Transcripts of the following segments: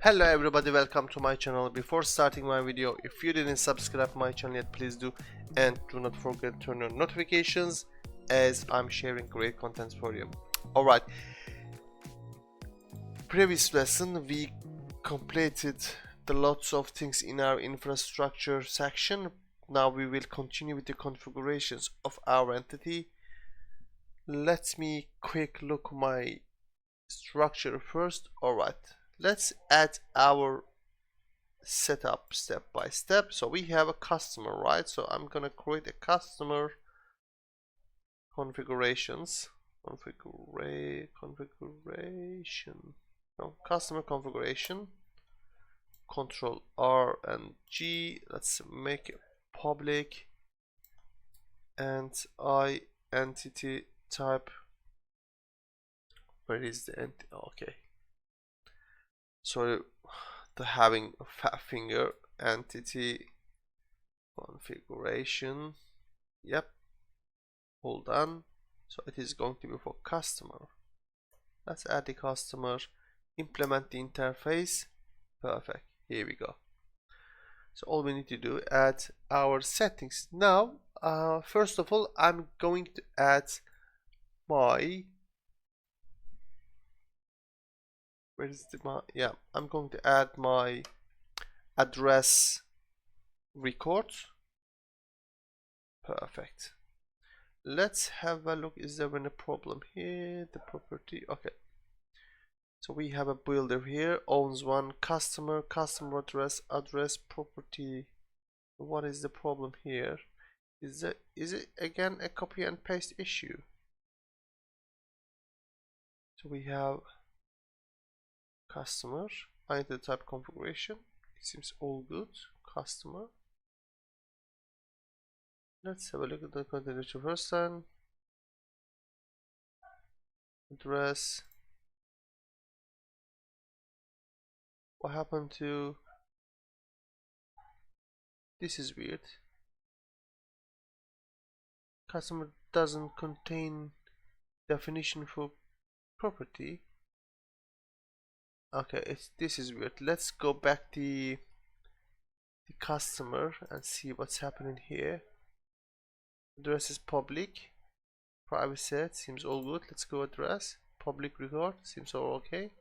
Hello everybody, welcome to my channel. Before starting my video, if you didn't subscribe my channel yet, please do, and do not forget to turn on notifications as I'm sharing great content for you. Alright, previous lesson we completed the lots of things in our infrastructure section. Now we will continue with the configurations of our entity. Let me quick look my structure first. Alright, let's add our setup step by step. So we have a customer, right? So I'm gonna create a customer configuration, customer configuration. Control R and G. Let's make it public, and IEntityType. Where is the entity? Okay, sorry, the having a fat finger. Entity configuration. Yep, hold on. So it is going to be for customer. Let's add the customer, implement the interface. Perfect, here we go. So all we need to do, add our settings. Now first of all, I'm going to add my I'm going to add my address record. Perfect. Let's have a look. Is there any problem here? The property. Okay, so we have a builder here, owns one customer address property. What is the problem here? Is it again a copy and paste issue? So we have customer, IEntityTypeConfiguration. It seems all good. Customer. Let's have a look at the configuration first time. Address. What happened to this? Is weird. Customer doesn't contain definition for property. Okay, this is weird. Let's go back the customer and see what's happening here. Address is public. Private set seems all good. Let's go address. Public record seems all okay.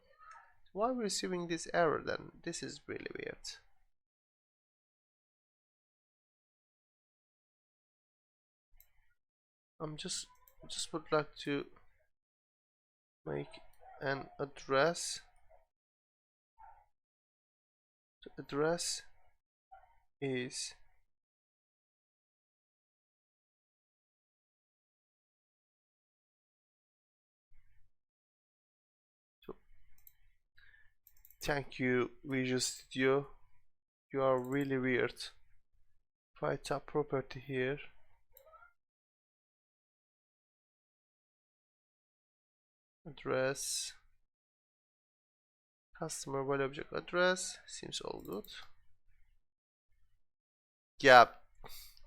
Why are we receiving this error then? This is really weird. I'm just would like to make an address. The address is thank you, Visual Studio. You are really weird. If I tap property here, address, customer value object address, seems all good. Yeah,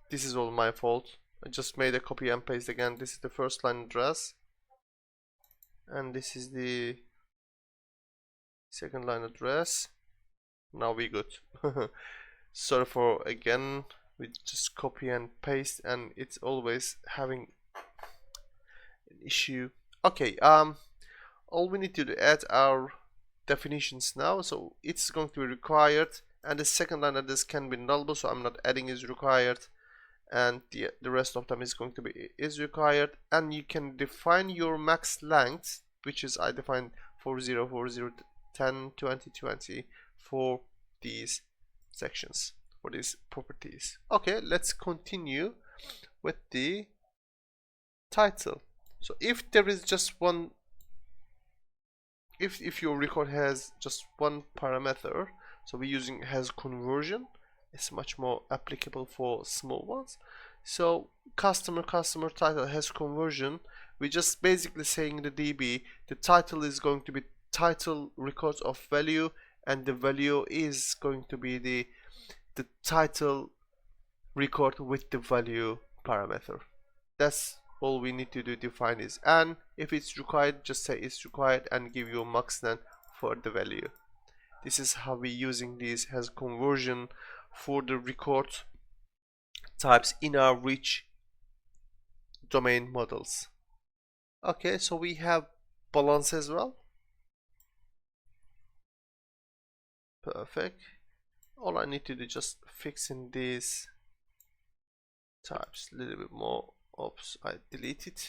this is all my fault. I just made a copy and paste again. This is the first line address, and this is the second line address. Now we good. Sorry for again, we just copy and paste and it's always having an issue. Okay, all we need to do, add our definitions now. So it's going to be required, and the second line address can be nullable, so I'm not adding is required, and the rest of them is going to be is required. And you can define your max length, which is I defined 40, 40, 10, 20, 20 for these sections, for these properties. Okay, let's continue with the title. So if there is just one, if your record has just one parameter, so we're using has conversion, it's much more applicable for small ones. So customer title has conversion. We're just basically saying the DB, the title is going to be title records of value, and the value is going to be the title record with the value parameter. That's all we need to do. Define is, and if it's required, just say it's required and give you a max then for the value. This is how we're using this as conversion for the record types in our rich domain models. Okay, so we have balance as well. Perfect. All I need to do is just fixing these types a little bit more. Oops, I deleted.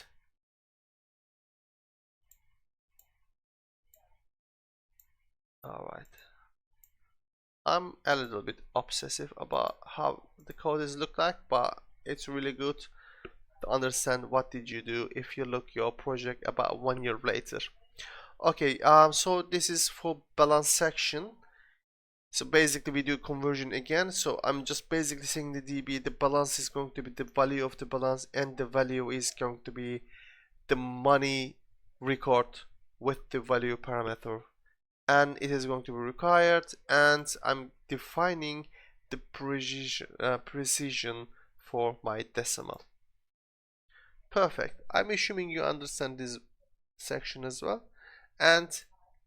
Alright. I'm a little bit obsessive about how the code is look like, but it's really good to understand what did you do if you look your project about 1 year later. Okay, so this is for balance section. So basically we do conversion again. So I'm just basically saying the DB, the balance is going to be the value of the balance, and the value is going to be the money record with the value parameter, and it is going to be required, and I'm defining the precision for my decimal. Perfect. I'm assuming you understand this section as well. And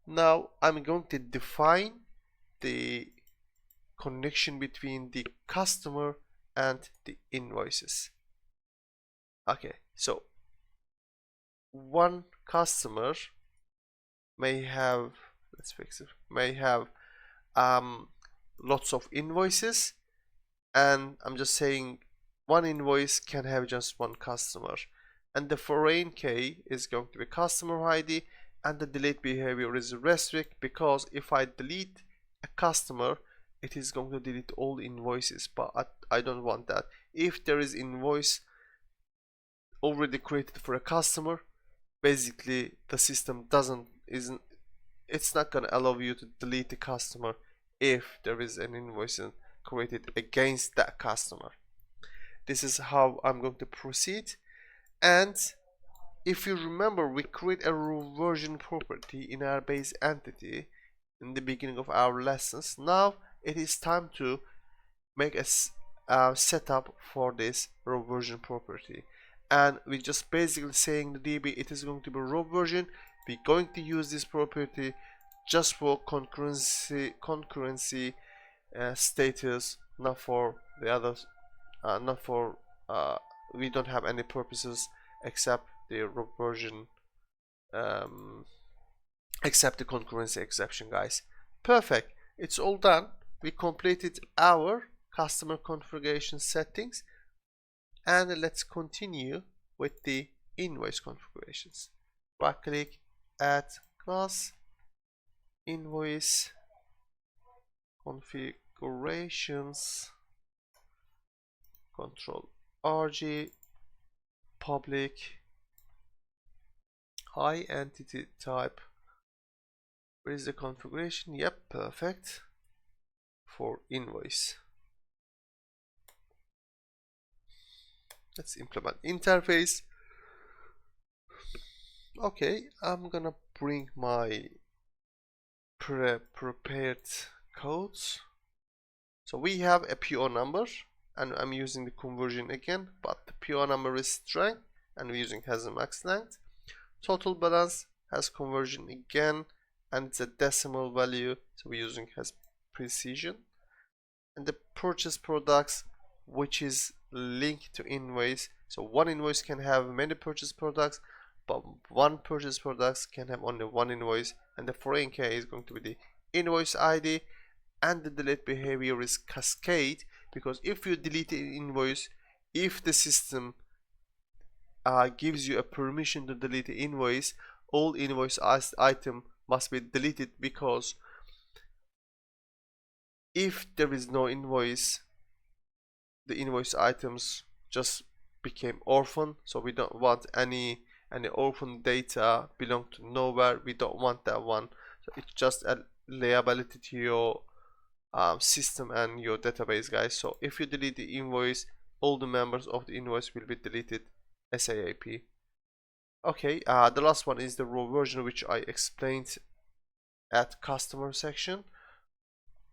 now I'm going to define the connection between the customer and the invoices. Okay, so one customer may have, let's fix it, may have lots of invoices, and I'm just saying one invoice can have just one customer, and the foreign key is going to be customer ID, and the delete behavior is restrict, because if I delete a customer, it is going to delete all invoices, but I don't want that. If there is invoice already created for a customer, basically the system it's not going to allow you to delete the customer if there is an invoice created against that customer. This is how I'm going to proceed. And if you remember, we create a reversion property in our base entity in the beginning of our lessons. Now it is time to make a setup for this reversion property, and we're just basically saying the DB it is going to be reversion. We're going to use this property just for concurrency status, not for the others, not for we don't have any purposes except the reversion, except the concurrency exception, guys. Perfect. It's all done. We completed our customer configuration settings, and let's continue with the invoice configurations. Right click, add class, invoice configurations, control RG, public, IEntityType. Where is the configuration? Yep, perfect. For invoice. Let's implement interface. Okay, I'm gonna bring my prepared codes. So we have a PO number, and I'm using the conversion again, but the PO number is strength, and we're using has a max length. Total balance has conversion again, and it's a decimal value, so we're using has precision. And the purchase products, which is linked to invoice, so one invoice can have many purchase products, but one purchase products can have only one invoice. And the foreign key is going to be the invoice ID, and the delete behavior is cascade, because if you delete an invoice, if the system gives you a permission to delete the invoice, all invoice item must be deleted, because if there is no invoice, the invoice items just became orphan. So we don't want any orphan data belong to nowhere. We don't want that one. So it's just a liability to your system and your database, guys. So if you delete the invoice, all the members of the invoice will be deleted ASAP. Okay, the last one is the reversion, which I explained at customer section.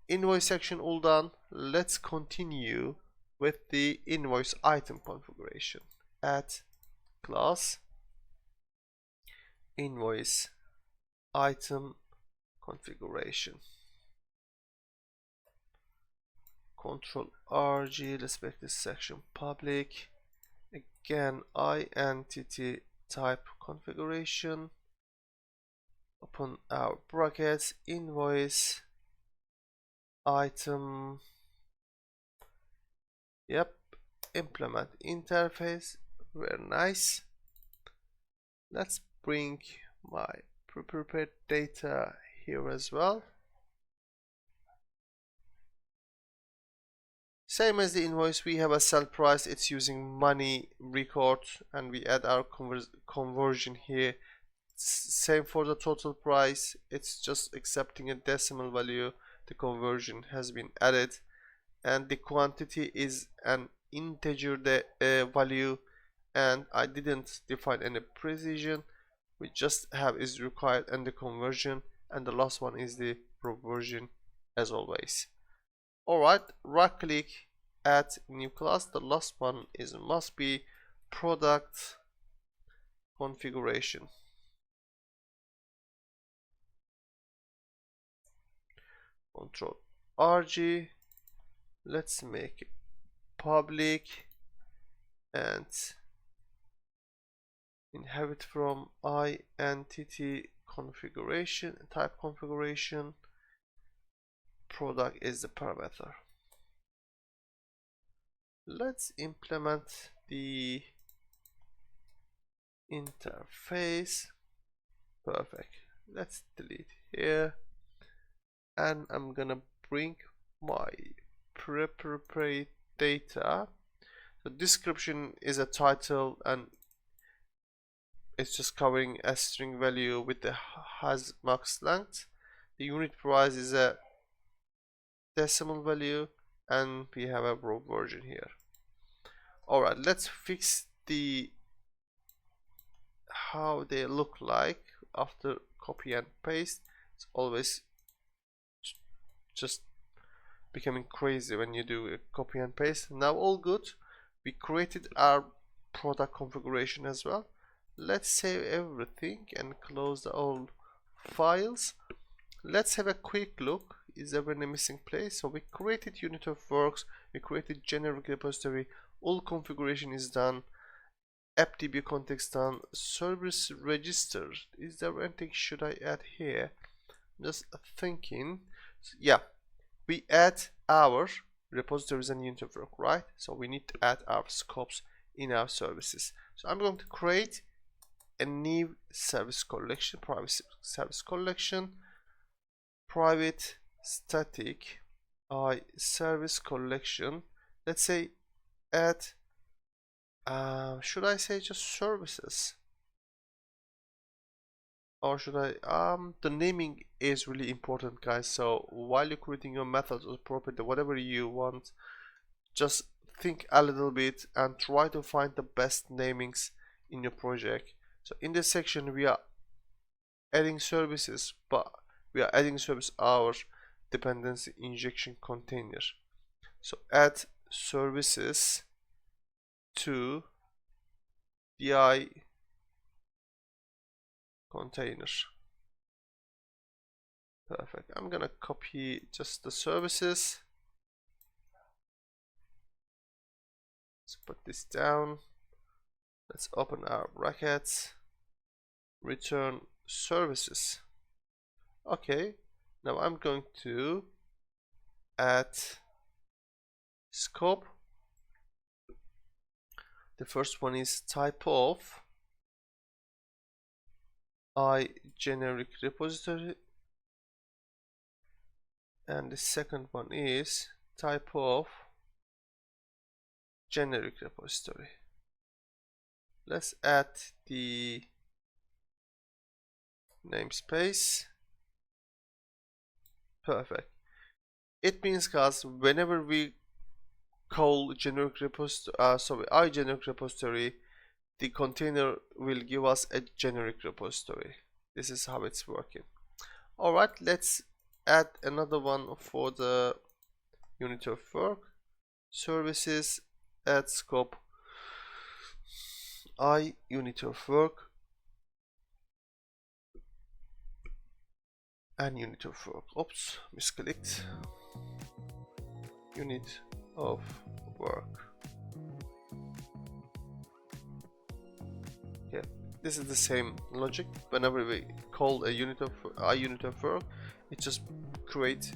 Invoice section all done. Let's continue with the invoice item configuration. Add class, invoice item configuration. Control RG, let's make this section public. Again, IEntityTypeConfiguration. Open our brackets, invoice, item, yep, implement interface, very nice. Let's bring my prepared data here as well. Same as the invoice, we have a sell price, it's using money record, and we add our conversion here. Same for the total price, it's just accepting a decimal value. The conversion has been added, and the quantity is an integer value, and I didn't define any precision. We just have is required and the conversion, and the last one is the version as always. Alright, right click, add new class. The last one is must be product configuration. Control RG, let's make it public and inherit from IEntityConfiguration, type configuration. Product is the parameter. Let's implement the interface. Perfect. Let's delete here, and I'm gonna bring my prepared data. The description is a title, and it's just covering a string value with the has max length. The unit price is a decimal value, and we have a raw version here. Alright, let's fix the how they look like after copy and paste. It's always just becoming crazy when you do a copy and paste. Now all good, we created our product configuration as well. Let's save everything and close the old files. Let's have a quick look. Is there any missing place? So we created unit of works, we created generic repository, all configuration is done, app DbContext done, service register. Is there anything should I add here? Just thinking. Yeah, we add our repositories and unit of work, right? So we need to add our scopes in our services. So I'm going to create a new service collection, private service collection, private static service collection. Let's say add should I say just services, or should I the naming is really important, guys. So while you're creating your methods or property, whatever you want, just think a little bit and try to find the best namings in your project. So in this section we are adding services, but we are adding service our dependency injection container. So add services to DI container. Perfect. I'm gonna copy just the services. Let's put this down. Let's open our brackets, return services. Okay, now I'm going to add scope. The first one is type of generic repository, and the second one is type of generic repository. Let's add the namespace. Perfect. It means, guys, whenever we call generic repository, generic repository, the container will give us a generic repository. This is how it's working. Alright, let's add another one for the unit of work. Services, add scope unit of work and unit of work. Oops, misclicked. unit of work. Yeah, this is the same logic. Whenever we call a unit of work, it just creates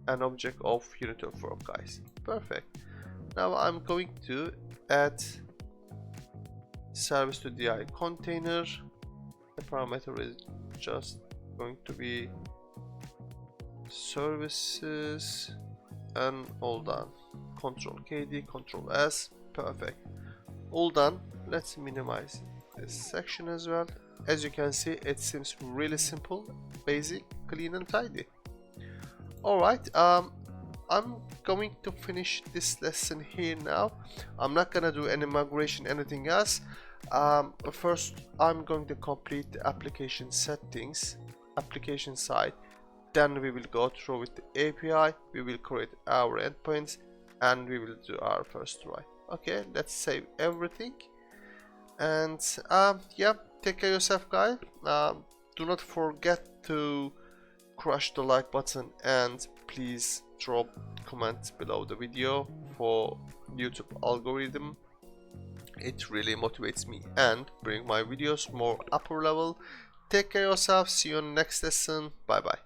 an object of unit of work, guys. Perfect. Now I'm going to add service to DI container. The parameter is just going to be services and all done. Control KD, Control S. Perfect. All done. Let's minimize this section as well. As you can see, it seems really simple, basic, clean and tidy. Alright, I'm going to finish this lesson here now. I'm not gonna do any migration, anything else. First, I'm going to complete the application settings, application side. Then we will go through with the API. We will create our endpoints and we will do our first try. Okay, let's save everything. And yeah, take care of yourself, guys. Do not forget to crush the like button and please drop comments below the video for YouTube algorithm. It really motivates me and bring my videos more upper level. Take care of yourself. See you on the next lesson. Bye bye.